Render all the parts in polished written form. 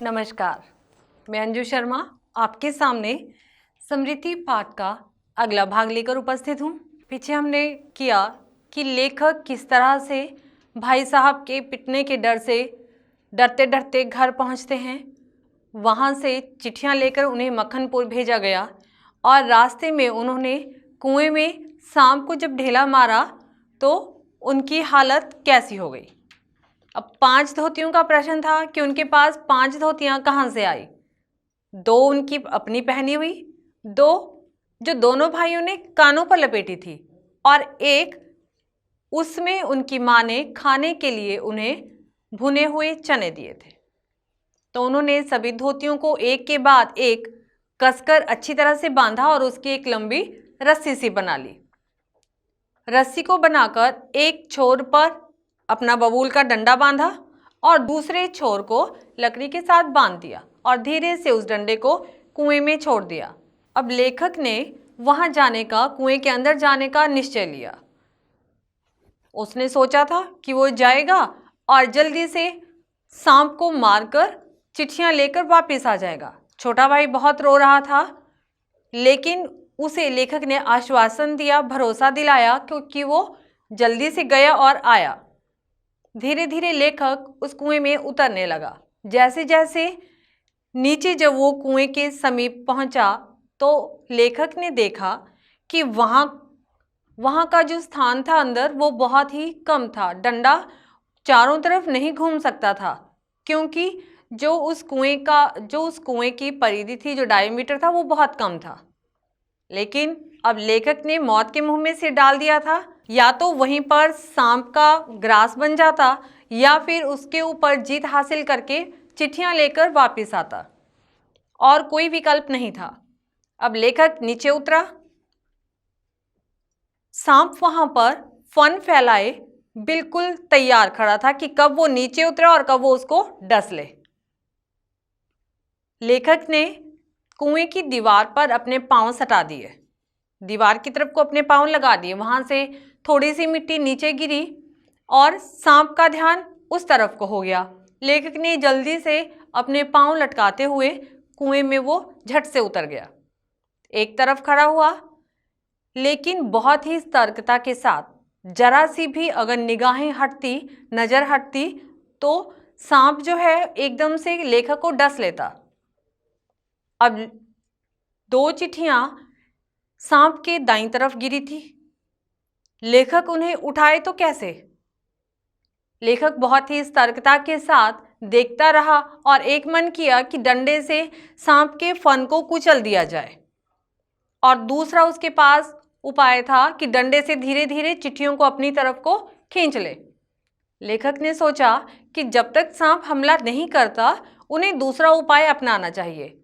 नमस्कार, मैं अंजू शर्मा आपके सामने स्मृति पाठ का अगला भाग लेकर उपस्थित हूँ। पीछे हमने किया कि लेखक किस तरह से भाई साहब के पिटने के डर से डरते डरते घर पहुँचते हैं। वहाँ से चिट्ठियाँ लेकर उन्हें मक्खनपुर भेजा गया और रास्ते में उन्होंने कुएं में सांप को जब ढेला मारा तो उनकी हालत कैसी हो गई। अब 5 धोतियों का प्रश्न था कि उनके पास 5 धोतियां कहाँ से आई। 2 उनकी अपनी पहनी हुई, 2 जो दोनों भाइयों ने कानों पर लपेटी थी और एक उसमें उनकी माँ ने खाने के लिए उन्हें भुने हुए चने दिए थे। तो उन्होंने सभी धोतियों को एक के बाद एक कसकर अच्छी तरह से बांधा और उसकी एक लंबी रस्सी सी बना ली। रस्सी को बनाकर एक छोर पर अपना बबूल का डंडा बांधा और दूसरे छोर को लकड़ी के साथ बांध दिया और धीरे से उस डंडे को कुएं में छोड़ दिया। अब लेखक ने वहां जाने का, कुएं के अंदर जाने का निश्चय लिया। उसने सोचा था कि वो जाएगा और जल्दी से सांप को मारकर चिट्ठियां लेकर वापस आ जाएगा। छोटा भाई बहुत रो रहा था, लेकिन उसे लेखक ने आश्वासन दिया, भरोसा दिलाया क्योंकि वो जल्दी से गया और आया। धीरे धीरे लेखक उस कुएं में उतरने लगा। जैसे जैसे नीचे जब वो कुएं के समीप पहुंचा तो लेखक ने देखा कि वहाँ का जो स्थान था अंदर वो बहुत ही कम था। डंडा चारों तरफ नहीं घूम सकता था क्योंकि जो उस कुएं की परिधि थी, जो डायमीटर था, वो बहुत कम था। लेकिन अब लेखक ने मौत के मुंह में सिर डाल दिया था। या तो वहीं पर सांप का ग्रास बन जाता या फिर उसके ऊपर जीत हासिल करके चिट्ठियां लेकर वापस आता, और कोई विकल्प नहीं था। अब लेखक नीचे उतरा। सांप वहां पर फन फैलाए बिल्कुल तैयार खड़ा था कि कब वो नीचे उतरा और कब वो उसको डस ले। लेखक ने कुएं की दीवार पर अपने पांव सटा दिए, दीवार की तरफ को अपने पांव लगा दिए। वहां से थोड़ी सी मिट्टी नीचे गिरी और सांप का ध्यान उस तरफ को हो गया। लेखक ने जल्दी से अपने पांव लटकाते हुए कुएं में वो झट से उतर गया। एक तरफ खड़ा हुआ, लेकिन बहुत ही सतर्कता के साथ। जरा सी भी अगर निगाहें हटती, नजर हटती तो सांप जो है एकदम से लेखक को डस लेता। अब 2 चिट्ठियां सांप के दाईं तरफ गिरी थी। लेखक उन्हें उठाए तो कैसे। लेखक बहुत ही सतर्कता के साथ देखता रहा और एक मन किया कि डंडे से सांप के फन को कुचल दिया जाए, और दूसरा उसके पास उपाय था कि डंडे से धीरे धीरे चिट्ठियों को अपनी तरफ को खींच ले। लेखक ने सोचा कि जब तक सांप हमला नहीं करता उन्हें दूसरा उपाय अपनाना चाहिए।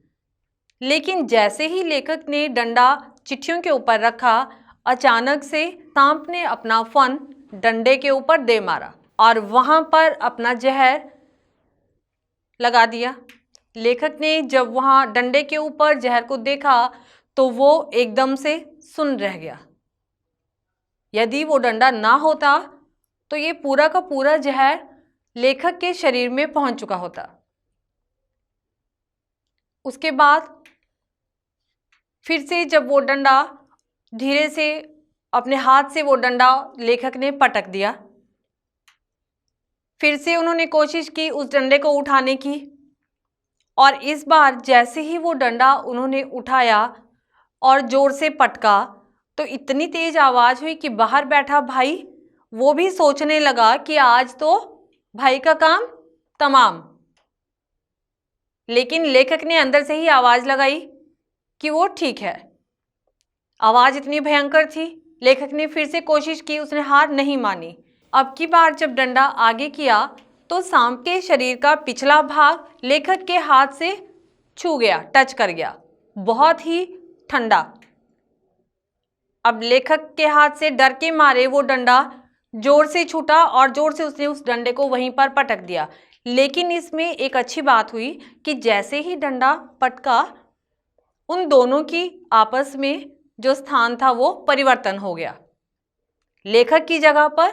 लेकिन जैसे ही लेखक ने डंडा चिट्ठियों के ऊपर रखा, अचानक से सांप ने अपना फन डंडे के ऊपर दे मारा और वहां पर अपना जहर लगा दिया। लेखक ने जब वहां डंडे के ऊपर जहर को देखा तो वो एकदम से सुन्न रह गया। यदि वो डंडा ना होता तो ये पूरा का पूरा जहर लेखक के शरीर में पहुंच चुका होता। उसके बाद फिर से जब वो डंडा धीरे से अपने हाथ से वो डंडा लेखक ने पटक दिया। फिर से उन्होंने कोशिश की उस डंडे को उठाने की, और इस बार जैसे ही वो डंडा उन्होंने उठाया और जोर से पटका तो इतनी तेज आवाज हुई कि बाहर बैठा भाई वो भी सोचने लगा कि आज तो भाई का काम तमाम। लेकिन लेखक ने अंदर से ही आवाज लगाई कि वो ठीक है। आवाज इतनी भयंकर थी, लेखक ने फिर से कोशिश की, उसने हार नहीं मानी। अब की बार जब डंडा आगे किया तो सांप के शरीर का पिछला भाग लेखक के हाथ से छू गया, टच कर गया, बहुत ही ठंडा। अब लेखक के हाथ से डर के मारे वो डंडा जोर से छूटा और जोर से उसने उस डंडे को वहीं पर पटक दिया। लेकिन इसमें एक अच्छी बात हुई कि जैसे ही डंडा पटका उन दोनों की आपस में जो स्थान था वो परिवर्तन हो गया। लेखक की जगह पर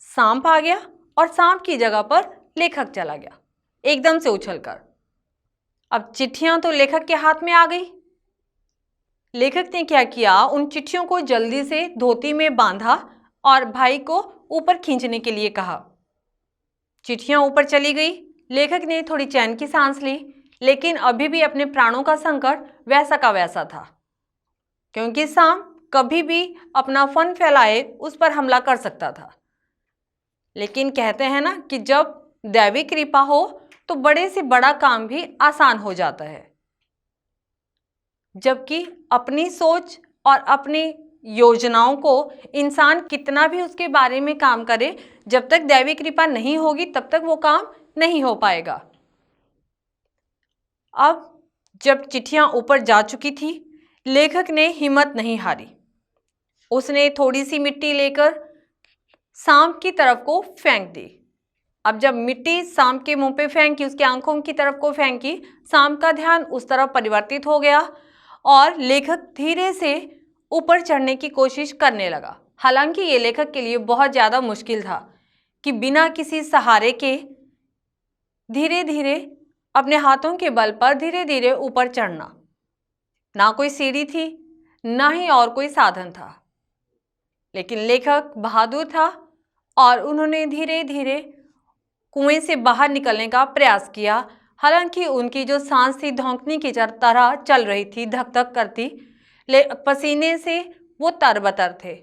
सांप आ गया और सांप की जगह पर लेखक चला गया एकदम से उछलकर। अब चिट्ठियां तो लेखक के हाथ में आ गई। लेखक ने क्या किया, उन चिट्ठियों को जल्दी से धोती में बांधा और भाई को ऊपर खींचने के लिए कहा। चिट्ठियां ऊपर चली गई। लेखक ने थोड़ी चैन की सांस ली, लेकिन अभी भी अपने प्राणों का संकट वैसा का वैसा था, क्योंकि साम कभी भी अपना फन फैलाए उस पर हमला कर सकता था। लेकिन कहते हैं ना कि जब दैवी कृपा हो तो बड़े से बड़ा काम भी आसान हो जाता है। जबकि अपनी सोच और अपनी योजनाओं को इंसान कितना भी उसके बारे में काम करे, जब तक दैवी कृपा नहीं होगी तब तक वो काम नहीं हो पाएगा। अब जब चिट्ठियां ऊपर जा चुकी थी, लेखक ने हिम्मत नहीं हारी। उसने थोड़ी सी मिट्टी लेकर सांप की तरफ को फेंक दी। अब जब मिट्टी सांप के मुंह पे फेंकी, उसकी आंखों की तरफ को फेंकी, सांप का ध्यान उस तरफ परिवर्तित हो गया और लेखक धीरे से ऊपर चढ़ने की कोशिश करने लगा। हालांकि ये लेखक के लिए बहुत ज़्यादा मुश्किल था कि बिना किसी सहारे के धीरे धीरे अपने हाथों के बल पर धीरे धीरे ऊपर चढ़ना। ना कोई सीढ़ी थी, ना ही और कोई साधन था, लेकिन लेखक बहादुर था और उन्होंने धीरे धीरे कुएं से बाहर निकलने का प्रयास किया। हालांकि उनकी जो सांस थी धौंकनी की तरह चल रही थी, धक धक करती, पसीने से वो तरबतर थे।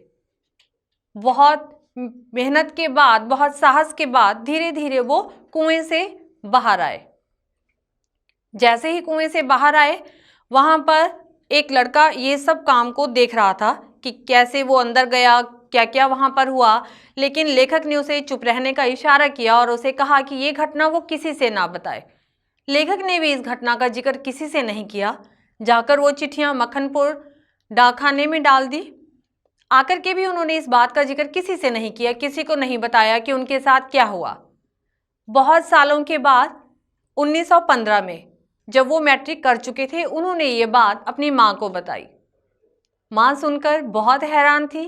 बहुत मेहनत के बाद, बहुत साहस के बाद धीरे धीरे वो कुएं से बाहर आए। जैसे ही कुएं से बाहर आए, वहां पर एक लड़का ये सब काम को देख रहा था कि कैसे वो अंदर गया, क्या क्या वहां पर हुआ। लेकिन लेखक ने उसे चुप रहने का इशारा किया और उसे कहा कि ये घटना वो किसी से ना बताए। लेखक ने भी इस घटना का जिक्र किसी से नहीं किया। जाकर वो चिट्ठियां मक्खनपुर डाकखाने में डाल दी। आकर के भी उन्होंने इस बात का जिक्र किसी से नहीं किया, किसी को नहीं बताया कि उनके साथ क्या हुआ। बहुत सालों के बाद 1915 में जब वो मैट्रिक कर चुके थे, उन्होंने ये बात अपनी माँ को बताई। माँ सुनकर बहुत हैरान थी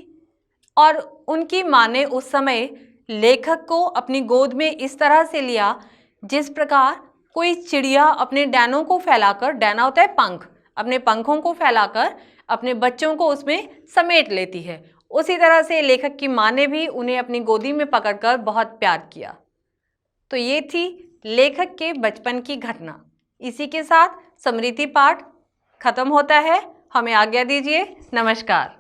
और उनकी माँ ने उस समय लेखक को अपनी गोद में इस तरह से लिया जिस प्रकार कोई चिड़िया अपने डैनों को फैलाकर, डैना होता है पंख, अपने पंखों को फैलाकर अपने बच्चों को उसमें समेट लेती है। उसी तरह से लेखक की माँ ने भी उन्हें अपनी गोदी में पकड़कर बहुत प्यार किया। तो ये थी लेखक के बचपन की घटना। इसी के साथ स्मृति पाठ खत्म होता है। हमें आज्ञा दीजिए। नमस्कार।